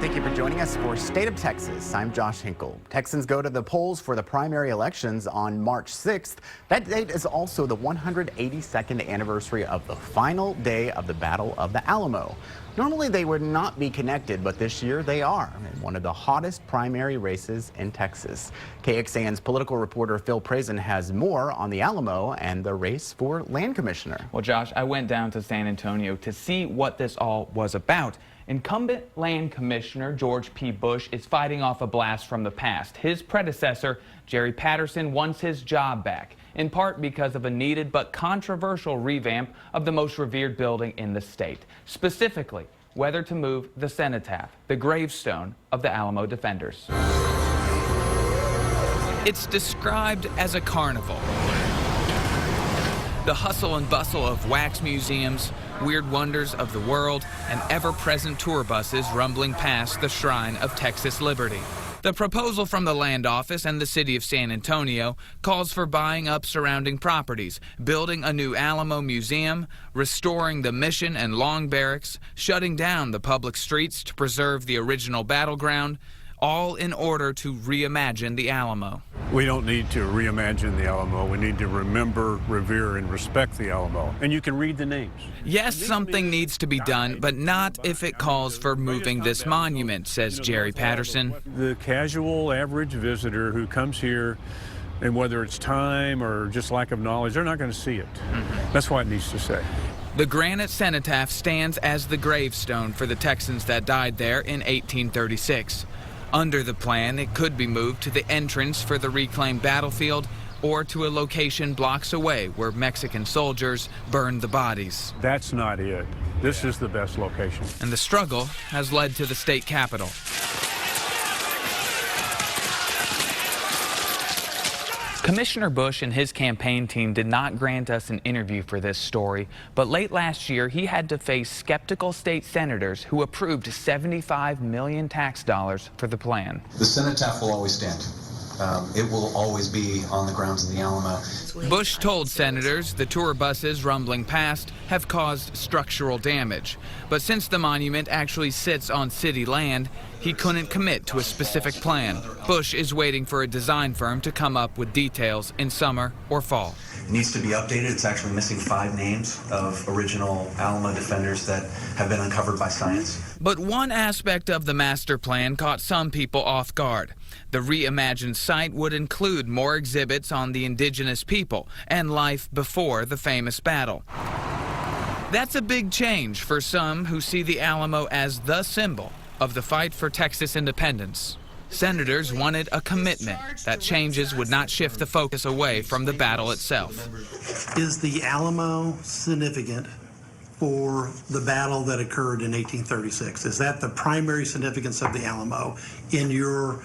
Thank you for joining us for State of Texas. I'm Josh Hinkle. Texans go to the polls for the primary elections on March 6th. That date is also the 182nd anniversary of the final day of the Battle of the Alamo. Normally they would not be connected, but this year they are in one of the hottest primary races in Texas. KXAN's political reporter Phil Prazen has more on the Alamo and the race for land commissioner. Well, Josh, I went down to San Antonio to see what this all was about. Incumbent land commissioner George P. Bush is fighting off a blast from the past. His predecessor, Jerry Patterson, wants his job back, in part because of a needed but controversial revamp of the most revered building in the state, specifically whether to move the cenotaph, the gravestone of the Alamo defenders. It's described as a carnival. The hustle and bustle of wax museums, weird wonders of the world, and ever-present tour buses rumbling past the shrine of Texas liberty. The proposal from the land office and the city of San Antonio calls for buying up surrounding properties, building a new Alamo museum, restoring the Mission and Long Barracks, shutting down the public streets to preserve the original battleground, all in order to reimagine the Alamo. We don't need to reimagine the Alamo. We need to remember, revere, and respect the Alamo. And you can read the names. Yes, something needs to be done, but not if it calls for moving this monument, says Jerry Patterson. The casual, average visitor who comes here, and whether it's time or just lack of knowledge, they're not going to see it. That's why it needs to stay. The granite cenotaph stands as the gravestone for the Texans that died there in 1836. Under the plan, it could be moved to the entrance for the reclaimed battlefield or to a location blocks away where Mexican soldiers burned the bodies. That's not it. This is the best location. And the struggle has led to the state capitol. Commissioner Bush and his campaign team did not grant us an interview for this story, but late last year he had to face skeptical state senators who approved $75 million tax dollars for the plan. The cenotaph will always stand. It will always be on the grounds of the Alamo. Bush told senators the tour buses rumbling past have caused structural damage. But since the monument actually sits on city land, he couldn't commit to a specific plan. Bush is waiting for a design firm to come up with details in summer or fall. It needs to be updated. It's actually missing 5 names of original Alamo defenders that have been uncovered by science. But one aspect of the master plan caught some people off guard. The reimagined site would include more exhibits on the indigenous people and life before the famous battle. That's a big change for some who see the Alamo as the symbol of the fight for Texas independence. Senators wanted a commitment that changes would not shift the focus away from the battle itself. Is the Alamo significant for the battle that occurred in 1836? Is that the primary significance of the Alamo in your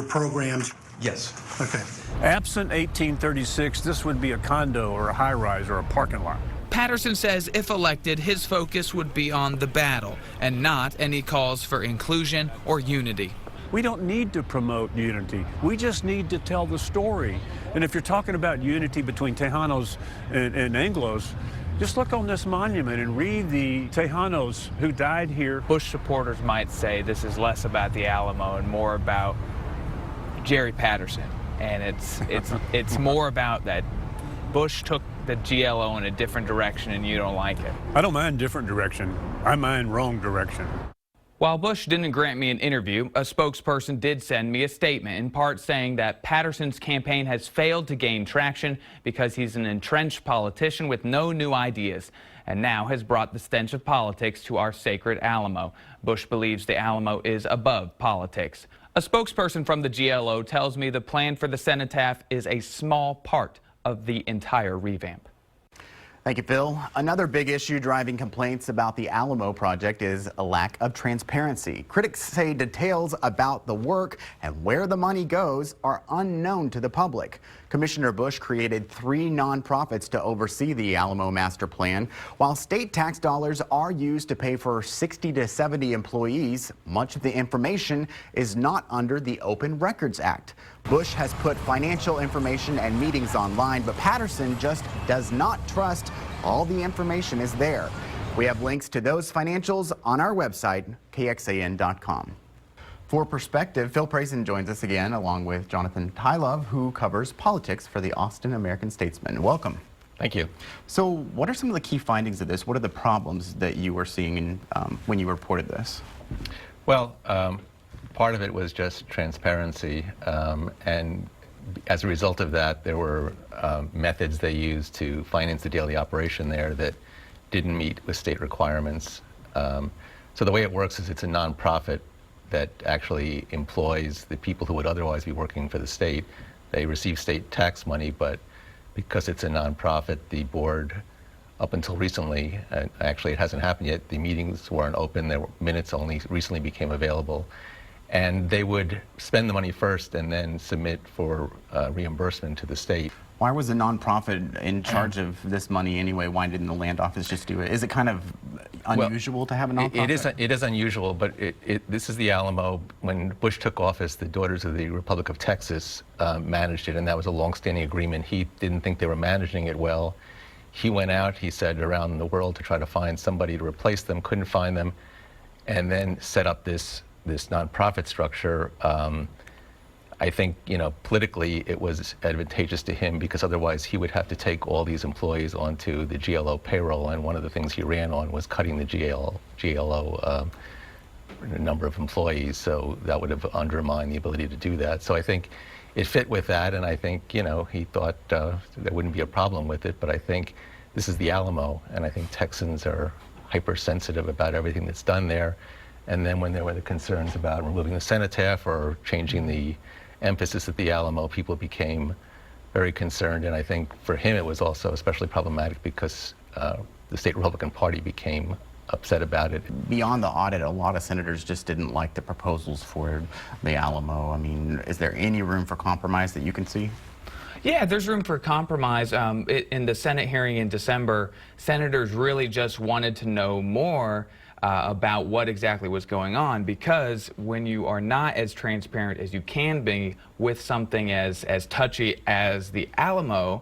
programs? Yes. Okay. Absent 1836, this would be a condo or a high-rise or a parking lot. Patterson says if elected, his focus would be on the battle and not any calls for inclusion or unity. We don't need to promote unity. We just need to tell the story. And if you're talking about unity between Tejanos and Anglos, just look on this monument and read the Tejanos who died here. Bush supporters might say this is less about the Alamo and more about Jerry Patterson. And it's more about that Bush took the GLO in a different direction and you don't like it. I don't mind different direction. I mind wrong direction. While Bush didn't grant me an interview, a spokesperson did send me a statement, in part saying that Patterson's campaign has failed to gain traction because he's an entrenched politician with no new ideas and now has brought the stench of politics to our sacred Alamo. Bush believes the Alamo is above politics. A spokesperson from the GLO tells me the plan for the cenotaph is a small part of the entire revamp. Thank you, Phil. Another big issue driving complaints about the Alamo project is a lack of transparency. Critics say details about the work and where the money goes are unknown to the public. Commissioner Bush created 3 nonprofits to oversee the Alamo master plan. While state tax dollars are used to pay for 60 to 70 employees, much of the information is not under the Open Records Act. Bush has put financial information and meetings online, but Patterson just does not trust all the information is there. We have links to those financials on our website, kxan.com. For Perspective, Phil Prayson joins us again, along with Jonathan Tylove, who covers politics for the Austin American-Statesman. Welcome. Thank you. So what are some of the key findings of this? What are the problems that you were seeing when you reported this? Well, part of it was just transparency, and as a result of that, there were methods they used to finance the daily operation there that didn't meet with state requirements. So the way it works is it's a nonprofit that actually employs the people who would otherwise be working for the state. They receive state tax money, but because it's a nonprofit, the board, up until recently, actually it hasn't happened yet, the meetings weren't open, their minutes only recently became available. And they would spend the money first and then submit for reimbursement to the state. Why was the nonprofit in charge of this money anyway? Why didn't the land office just do it? Is it kind of unusual to have a nonprofit? It is unusual, but this is the Alamo. When Bush took office, the Daughters of the Republic of Texas managed it, and that was a long-standing agreement. He didn't think they were managing it well. He went out, he said, around the world to try to find somebody to replace them, couldn't find them, and then set up this nonprofit structure. I think, politically it was advantageous to him because otherwise he would have to take all these employees onto the GLO payroll, and one of the things he ran on was cutting the GLO number of employees, so that would have undermined the ability to do that. So I think it fit with that, and I think, he thought there wouldn't be a problem with it, but I think this is the Alamo, and I think Texans are hypersensitive about everything that's done there. And then when there were the concerns about removing the cenotaph or changing the emphasis at the Alamo, people became very concerned. And I think for him it was also especially problematic because the state Republican Party became upset about it. Beyond the audit, a lot of senators just didn't like the proposals for the Alamo. I mean, is there any room for compromise that you can see? Yeah, there's room for compromise. In the Senate hearing in December, senators really just wanted to know more about what exactly was going on, because when you are not as transparent as you can be with something as touchy as the Alamo,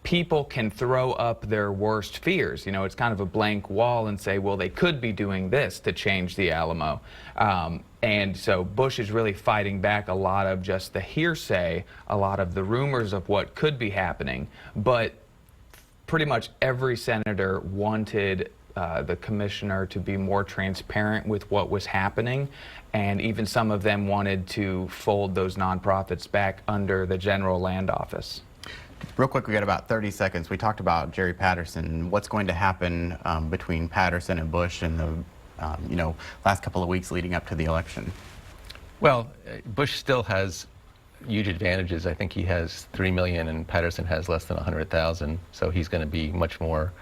people can throw up their worst fears. It's kind of a blank wall and say, well, they could be doing this to change the Alamo. And so Bush is really fighting back a lot of just the hearsay, a lot of the rumors of what could be happening. But pretty much every senator wanted the commissioner to be more transparent with what was happening, and even some of them wanted to fold those nonprofits back under the general land office. Real quick, we got about 30 seconds. We talked about Jerry Patterson. What's going to happen between Patterson and Bush in the last couple of weeks leading up to the election? Well, Bush still has huge advantages. I think he has 3 million and Patterson has less than 100,000, so he's going to be much more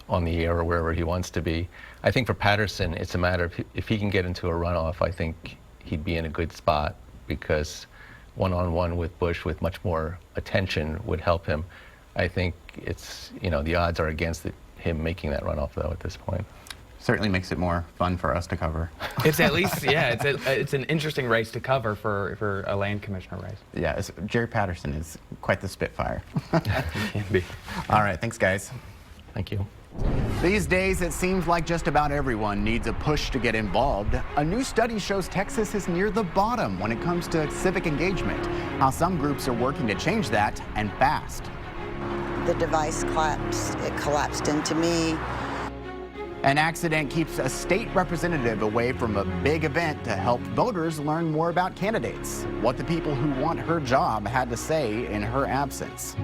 on the air or wherever he wants to be. I think for Patterson, it's a matter of if he can get into a runoff, I think he'd be in a good spot, because one-on-one with Bush with much more attention would help him. I think it's, the odds are against him making that runoff, though, at this point. Certainly makes it more fun for us to cover. It's at least, yeah, it's an interesting race to cover for a land commissioner race. Yeah, Jerry Patterson is quite the spitfire. He can be. All right, thanks, guys. Thank you. These days, it seems like just about everyone needs a push to get involved. A new study shows Texas is near the bottom when it comes to civic engagement. How some groups are working to change that, and fast. The device collapsed. It collapsed into me. An accident keeps a state representative away from a big event to help voters learn more about candidates. What the people who want her job had to say in her absence.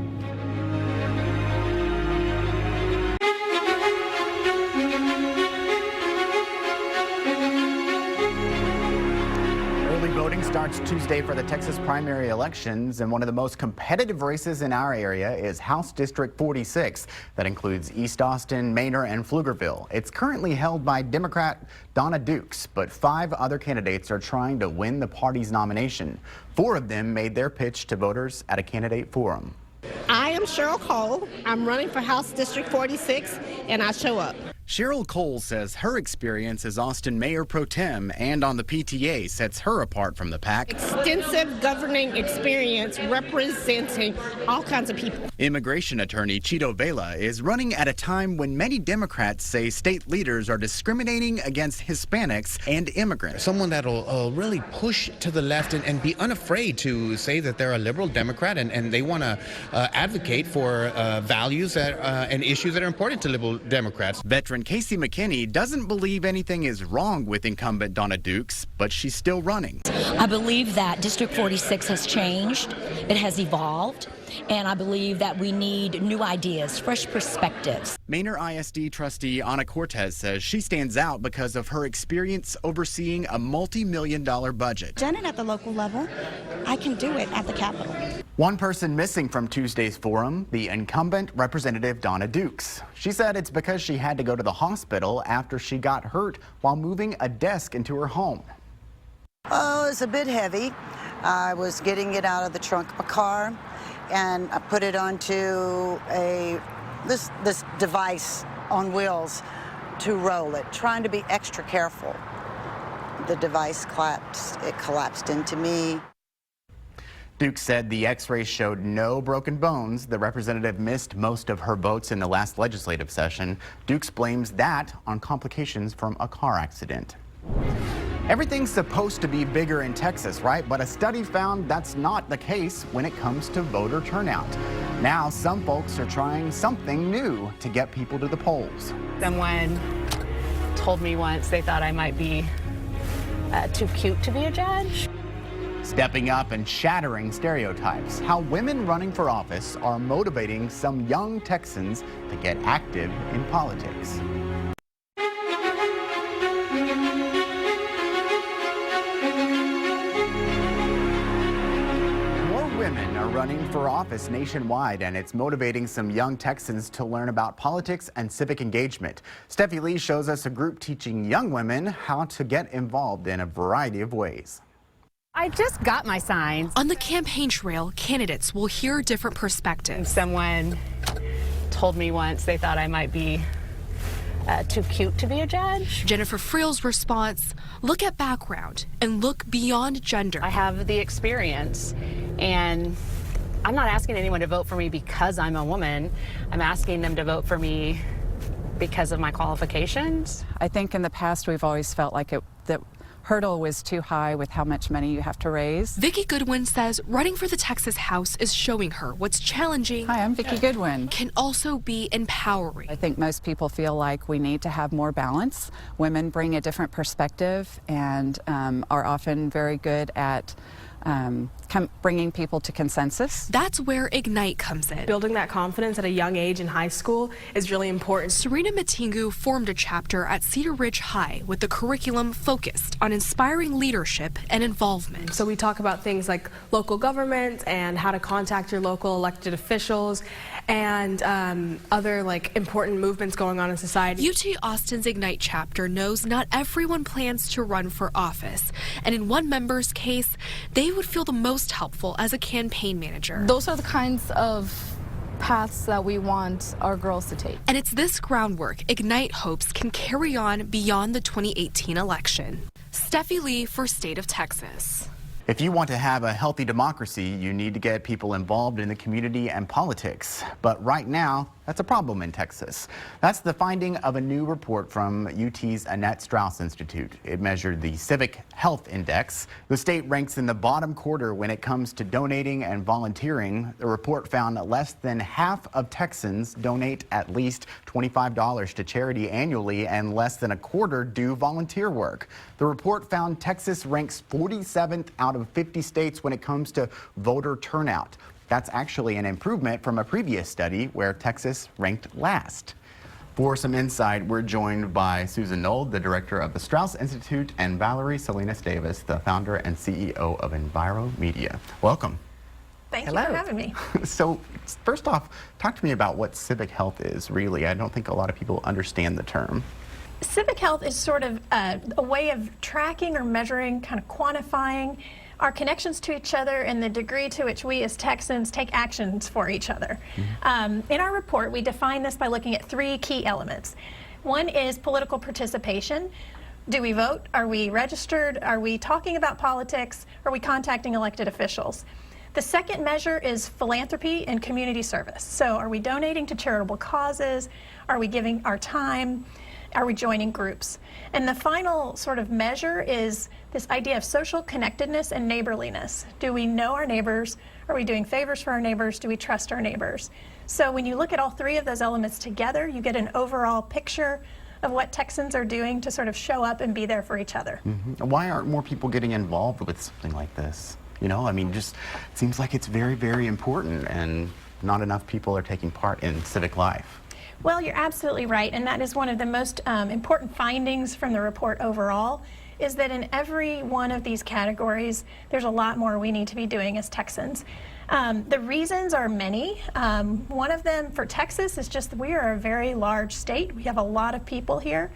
Early voting starts Tuesday for the Texas primary elections, and one of the most competitive races in our area is House District 46. That includes East Austin, Manor, and Pflugerville. It's currently held by Democrat Donna Dukes, but 5 other candidates are trying to win the party's nomination. 4 of them made their pitch to voters at a candidate forum. I am Cheryl Cole. I'm running for House District 46, and I show up. Cheryl Cole says her experience as Austin Mayor Pro Tem and on the PTA sets her apart from the pack. Extensive governing experience representing all kinds of people. Immigration attorney Chito Vela is running at a time when many Democrats say state leaders are discriminating against Hispanics and immigrants. Someone that'll really push to the left and be unafraid to say that they're a liberal Democrat and they want to advocate for values and issues that are important to liberal Democrats. Veteran Casey McKinney doesn't believe anything is wrong with incumbent Donna Dukes, but she's still running. I believe that District 46 has changed, it has evolved, and I believe that we need new ideas, fresh perspectives. Manor ISD trustee Ana Cortez says she stands out because of her experience overseeing a multi-million-dollar budget. Done it at the local level, I can do it at the Capitol. One person missing from Tuesday's forum, the incumbent Representative Donna Dukes. She said it's because she had to go to the hospital after she got hurt while moving a desk into her home. Oh, it's a bit heavy. I was getting it out of the trunk of my car, and I put it onto this device on wheels to roll it, trying to be extra careful. The device collapsed. It collapsed into me. Dukes said the x-rays showed no broken bones. The representative missed most of her votes in the last legislative session. Dukes blames that on complications from a car accident. Everything's supposed to be bigger in Texas, right? But a study found that's not the case when it comes to voter turnout. Now, some folks are trying something new to get people to the polls. Someone told me once they thought I might be too cute to be a judge. Stepping up and shattering stereotypes. How women running for office are motivating some young Texans to get active in politics. Women are running for office nationwide, and it's motivating some young Texans to learn about politics and civic engagement. Steffi Lee shows us a group teaching young women how to get involved in a variety of ways. I just got my signs. On the campaign trail, candidates will hear different perspectives. Someone told me once they thought I might be too cute to be a judge. Jennifer Friel's response, look at background and look beyond gender. I have the experience, and I'm not asking anyone to vote for me because I'm a woman. I'm asking them to vote for me because of my qualifications. I think in the past we've always felt like the hurdle was too high with how much money you have to raise. Vicki Goodwin says running for the Texas House is showing her what's challenging. Hi, I'm Vicki Goodwin. Can also be empowering. I think most people feel like we need to have more balance. Women bring a different perspective and are often very good at bringing people to consensus. That's where Ignite comes in. Building that confidence at a young age in high school is really important. Serena Matingu formed a chapter at Cedar Ridge High with the curriculum focused on inspiring leadership and involvement. So we talk about things like local government and how to contact your local elected officials and other important movements going on in society. UT Austin's Ignite chapter knows not everyone plans to run for office, and in one member's case, they would feel the most helpful as a campaign manager. Those are the kinds of paths that we want our girls to take. And it's this groundwork Ignite hopes can carry on beyond the 2018 election. Steffi Lee for State of Texas. If you want to have a healthy democracy, you need to get people involved in the community and politics. But right now, that's a problem in Texas. That's the finding of a new report from UT's Annette Strauss Institute. It measured the Civic Health Index. The state ranks in the bottom quarter when it comes to donating and volunteering. The report found that less than half of Texans donate at least $25 to charity annually, and less than a quarter do volunteer work. The report found Texas ranks 47th out of 50 states when it comes to voter turnout. That's actually an improvement from a previous study where Texas ranked last. For some insight, we're joined by Susan Knoll, the director of the Strauss Institute, and Valerie Salinas Davis, the founder and CEO of Enviro Media. Welcome. Thank you for having me. So first off, talk to me about what civic health is really. I don't think a lot of people understand the term. Civic health is sort of a way of tracking or measuring, kind of quantifying our connections to each other and the degree to which we as Texans take actions for each other. In our report, we define this by looking at three key elements. One is political participation. Do we vote? Are we registered? Are we talking about politics? Are we contacting elected officials? The second measure is philanthropy and community service. So are we donating to charitable causes? Are we giving our time? Are we joining groups? And the final sort of measure is this idea of social connectedness and neighborliness. Do we know our neighbors? Are we doing favors for our neighbors? Do we trust our neighbors? So when you look at all three of those elements together, you get an overall picture of what Texans are doing to sort of show up and be there for each other. Why aren't more people getting involved with something like this? You know, I mean, just it seems like it's very, very important, and not enough people are taking part in civic life. Well, you're absolutely right, and that is one of the most important findings from the report overall, is that in every one of these categories, there's a lot more we need to be doing as Texans. The reasons are many. One of them for Texas is just that we are a very large state. We have a lot of people here.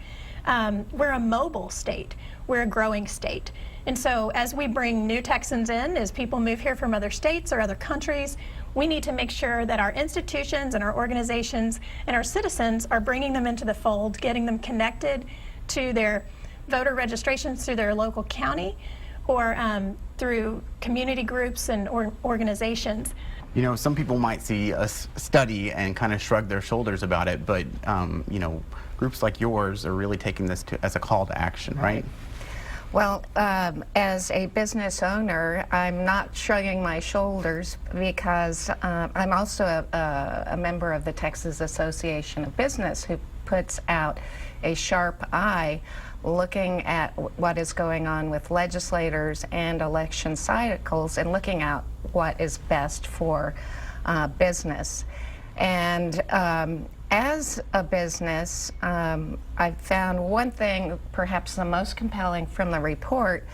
We're a mobile state. We're a growing state. And so as we bring new Texans in, as people move here from other states or other countries, we need to make sure that our institutions and our organizations and our citizens are bringing them into the fold, getting them connected to their voter registrations through their local county or through community groups and organizations. You know, some people might see a study and kind of shrug their shoulders about it, but you know, groups like yours are really taking this as a call to action, right? Well, as a business owner, I'm not shrugging my shoulders because I'm also a member of the Texas Association of Business, who puts out a sharp eye looking at what is going on with legislators and election cycles and looking at what is best for business. And as a business, I found one thing, perhaps the most compelling from the report,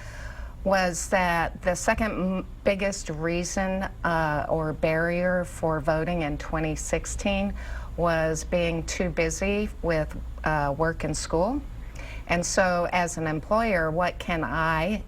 was that the second biggest reason or barrier for voting in 2016 was being too busy with work and school. And so as an employer, what can I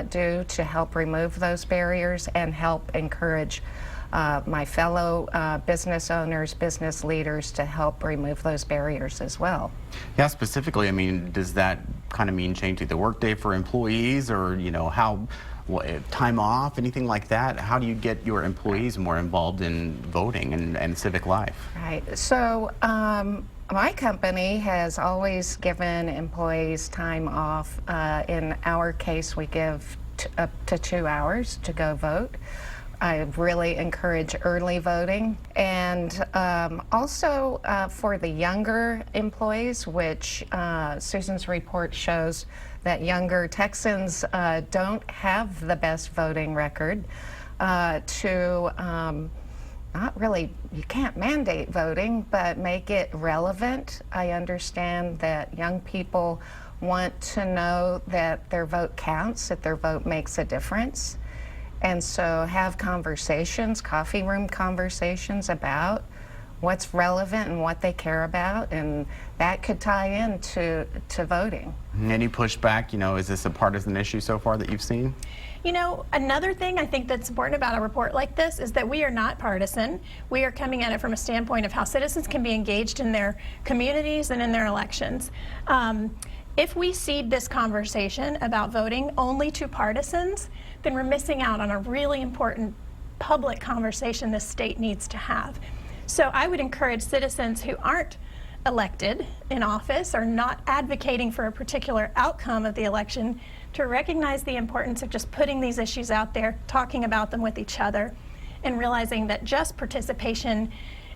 do to help remove those barriers and help encourage my fellow business owners, business leaders to help remove those barriers as well? Yeah, specifically, I mean, does that kind of mean changing the workday for employees, or, you know, how, time off, anything like that? How do you get your employees more involved in voting and civic life? Right. So my company has always given employees time off. In our case, we give up to 2 hours to go vote. I really encourage early voting, and also for the younger employees, which Susan's report shows that younger Texans don't have the best voting record, not really, you can't mandate voting, but make it relevant. I understand that young people want to know that their vote counts, that their vote makes a difference. And so have conversations, coffee room conversations about what's relevant and what they care about, and that could tie into voting. Any pushback, you know, is this a partisan issue so far that you've seen? You know, another thing I think that's important about a report like this is that we are not partisan. We are coming at it from a standpoint of how citizens can be engaged in their communities and in their elections. If we cede this conversation about voting only to partisans, then we're missing out on a really important public conversation this state needs to have. So I would encourage citizens who aren't elected in office or not advocating for a particular outcome of the election to recognize the importance of just putting these issues out there, talking about them with each other, and realizing that just participation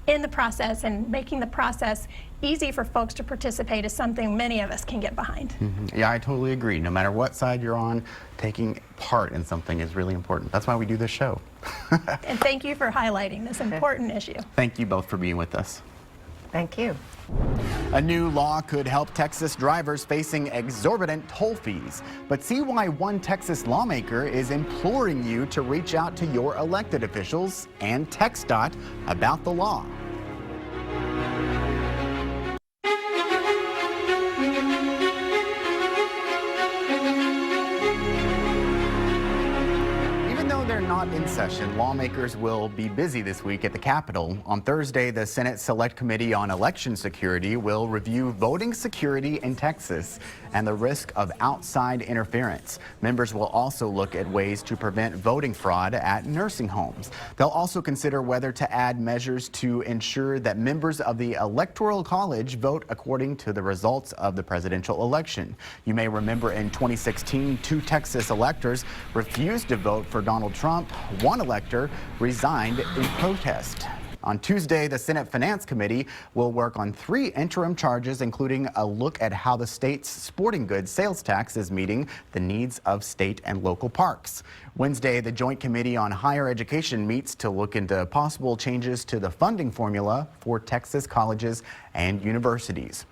in the process and making the process easy for folks to participate is something many of us can get behind. Yeah, I totally agree. No matter what side you're on, taking part in something is really important. That's why we do this show. And thank you for highlighting this important issue. Thank you both for being with us. Thank you. A new law could help Texas drivers facing exorbitant toll fees. But see why one Texas lawmaker is imploring you to reach out to your elected officials and TxDOT about the law. Even though they're not in session. Lawmakers will be busy this week at the Capitol. On Thursday, the Senate Select Committee on Election Security will review voting security in Texas and the risk of outside interference. Members will also look at ways to prevent voting fraud at nursing homes. They'll also consider whether to add measures to ensure that members of the Electoral College vote according to the results of the presidential election. You may remember in 2016, 2 Texas electors refused to vote for Donald Trump. One elector resigned in protest. On Tuesday, the Senate Finance Committee will work on 3 interim charges, including a look at how the state's sporting goods sales tax is meeting the needs of state and local parks. Wednesday, the Joint Committee on Higher Education meets to look into possible changes to the funding formula for Texas colleges and universities.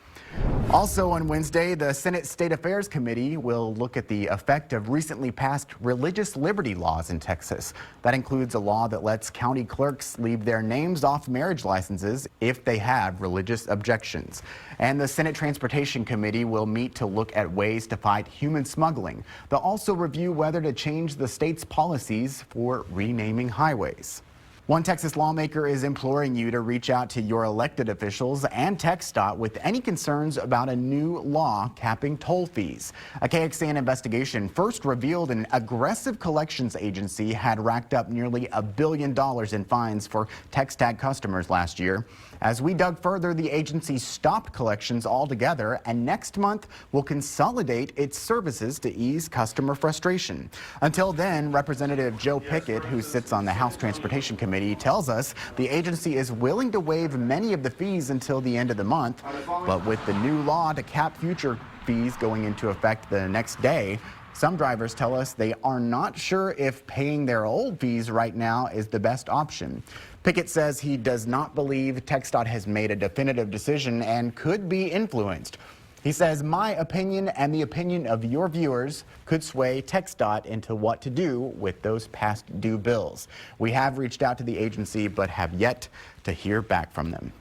Also on Wednesday, the Senate State Affairs Committee will look at the effect of recently passed religious liberty laws in Texas. That includes a law that lets county clerks leave their names off marriage licenses if they have religious objections. And the Senate Transportation Committee will meet to look at ways to fight human smuggling. They'll also review whether to change the state's policies for renaming highways. One Texas lawmaker is imploring you to reach out to your elected officials and TxDOT with any concerns about a new law capping toll fees. A KXAN investigation first revealed an aggressive collections agency had racked up nearly $1 billion in fines for TxTag customers last year. As we dug further, the agency stopped collections altogether and next month will consolidate its services to ease customer frustration. Until then, Representative Joe Pickett, who sits on the House Transportation Committee, tells us the agency is willing to waive many of the fees until the end of the month. But with the new law to cap future fees going into effect the next day, some drivers tell us they are not sure if paying their old fees right now is the best option. Pickett says he does not believe TxDOT has made a definitive decision and could be influenced. He says, my opinion and the opinion of your viewers could sway TxDOT into what to do with those past due bills. We have reached out to the agency but have yet to hear back from them.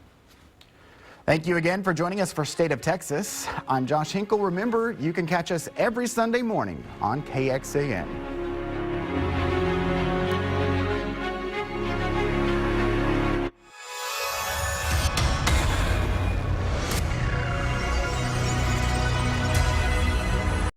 Thank you again for joining us for State of Texas. I'm Josh Hinkle. Remember, you can catch us every Sunday morning on KXAN.